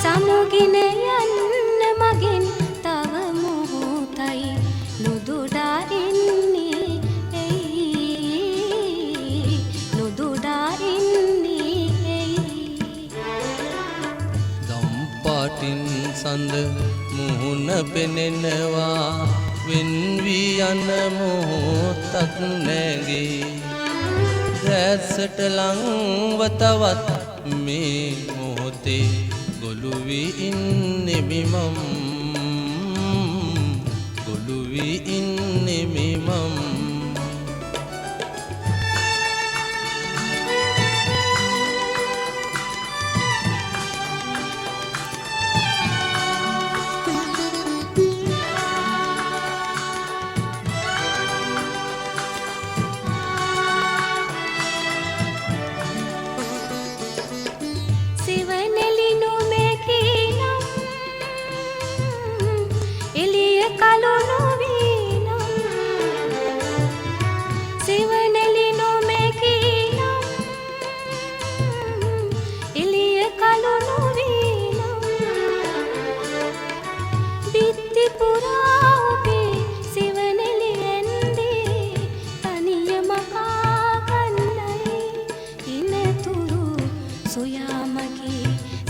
සමුගෙන යන්න මගෙන් තව මොහොතයි නුදුඩා ඉන්නේ එයි නුදුඩා ඉන්නේ එයි දම්පාටින් සඳ මුහුණ පෙනෙනවා වෙන් වී යන මොහොතක් නැගේ දැසට ලංව තවත් මේ මොහොතේ ගොළු වී ඉන්නේ මම ගොළු වී ඉන්නේ මම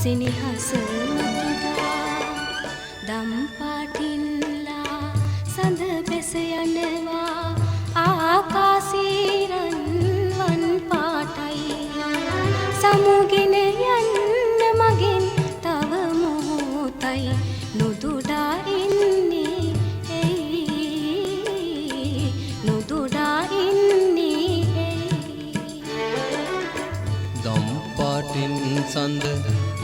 සිනහස මතුදා දම්පාටින්ලා සඳ බැස යනවා ආකාසීරන් වන් පාටයි සමුගෙන යන්න මගෙන් තව මොහොතයි නුදුඩා ඉන්නේ එයි නුදුඩා ඉන්නේ එයි දම්පාටින් සඳ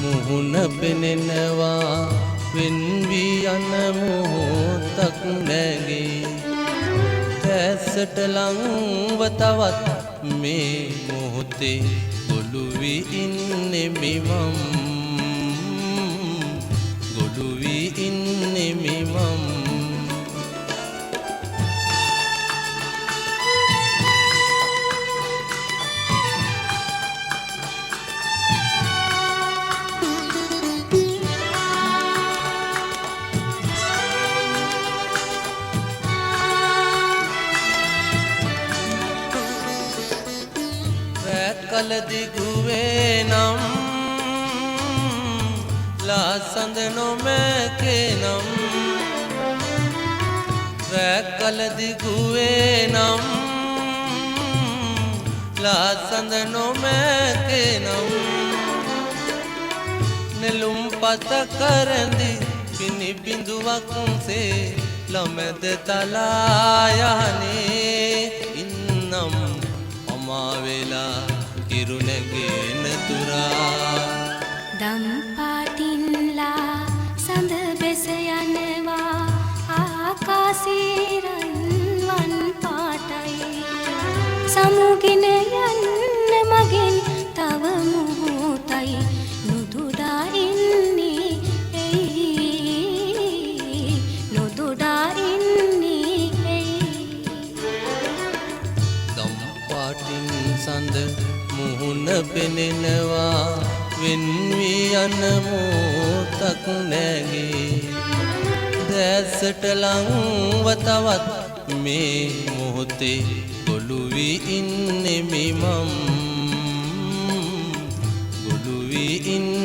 මුහුණ පෙනෙනවා වෙන් වී යන මොහොතක් නැගේ දැසට ලංව තවත් මේ මොහොතේ ගොළු වී ඉන්නේ මම ගොළු වී ඉන්නේ මම කලදිගුවේ නම් ලාසඳ නොමැකේ නම් කලදිගුවේ නම් ලාසඳ නොමැකේ නම් නෙළුම් පත කරඳි පිණි බිඳුවක් සේ ළමැද තලා යහනේ ඉන්නම් අමා වෙලා ඉරුනැගෙන තුරා දම්පාටින්ලා සඳ බැස යනවා ආකාසීරන් වන් පාටයි සමුගෙන යන්න මගෙන් තව මොහොතයි නුදුඩා ඉන්නේ එයි නුදුඩා ඉන්නේ එයි දම්පාටින් සඳ මුහුණ පෙනෙනවා වෙන් වී යන මොහොතක් නැගේ දැසට ලංව තවත් මේ මොහොතේ ගොළු වී ඉන්නේ මම ගොළු වී ඉන්නේ